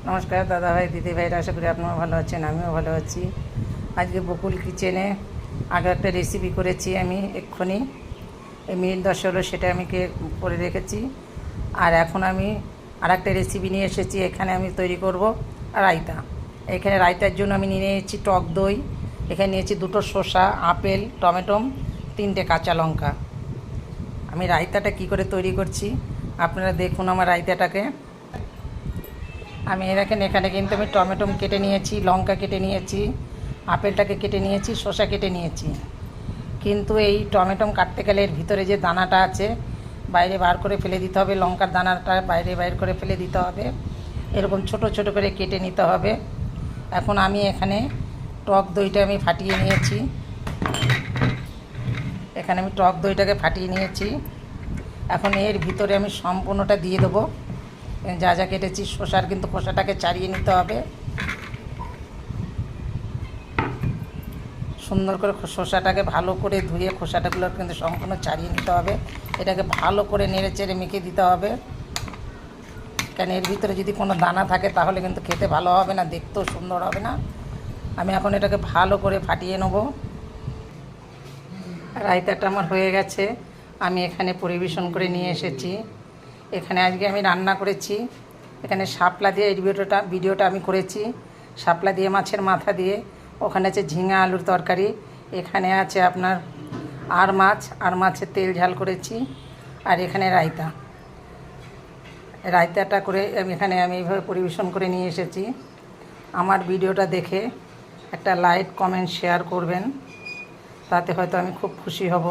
নমস্কার দাদা ভাই দিদি ভাইরা, আশা করি আপনারা ভালো আছেন, আমিও ভালো আছি। আজকে বকুল কিচেনে আগে একটা রেসিপি করেছি আমি এক্ষুনি, এই মিনিট 10 হলো, সেটা আমি করে রেখেছি। আর এখন আমি আর একটা রেসিপি নিয়ে এসেছি। এখানে আমি তৈরি করব রায়তা। এখানে রায়তার জন্য আমি নিয়ে নিয়েছি টক দই, এখানে নিয়েছি 2টো শসা, আপেল, টমেটো, 3টে কাঁচা লঙ্কা। আমি রায়তাটা কি করে তৈরি করছি আপনারা দেখুন আমার রায়তাটাকে। আমি এখানে কিন্তু আমি টমেটো কেটে নিয়েছি, লঙ্কা কেটে নিয়েছি, আপেলটাকে কেটে নিয়েছি, শসা কেটে নিয়েছি। কিন্তু এই টমেটো কাটতে গেলে এর ভিতরে যে দানাটা আছে বাইরে বার করে ফেলে দিতে হবে, লঙ্কার দানাটা বাইরে করে ফেলে দিতে হবে, এরকম ছোট ছোট করে কেটে নিতে হবে। এখন আমি এখানে টক দইটা আমি ফাটিয়ে নিয়েছি, এখানে আমি টক দইটাকে ফাটিয়ে নিয়েছি। এখন এর ভিতরে আমি সম্পূর্ণটা দিয়ে দেবো, যা যা কেটেছি। শসার কিন্তু খোসাটাকে ছাড়িয়ে নিতে হবে, সুন্দর করে শসাটাকে ভালো করে ধুয়ে খোসাটাগুলো কিন্তু সম্পূর্ণ ছাড়িয়ে নিতে হবে। এটাকে ভালো করে নেড়ে চেড়ে মেখে দিতে হবে, কেন এর ভিতরে যদি কোনো দানা থাকে তাহলে কিন্তু খেতে ভালো হবে না, দেখতেও সুন্দর হবে না। আমি এখন এটাকে ভালো করে ফাটিয়ে নেব। রায়তাটা আমার হয়ে গেছে, আমি এখানে পরিবেশন করে নিয়ে এসেছি। এখানে আজকে আমি রান্না করেছি, এখানে শাপলা দিয়ে এই ভিডিওটা আমি করেছি, শাপলা দিয়ে মাছের মাথা দিয়ে। ওখানে আছে ঝিঙা আলুর তরকারি, এখানে আছে আপনার আর মাছের তেল ঝাল করেছি, আর এখানে রায়তাটা করে আমি এইভাবে পরিবেশন করে নিয়ে এসেছি। আমার ভিডিওটা দেখে একটা লাইক, কমেন্ট, শেয়ার করবেন, তাতে হয়তো আমি খুব খুশি হব।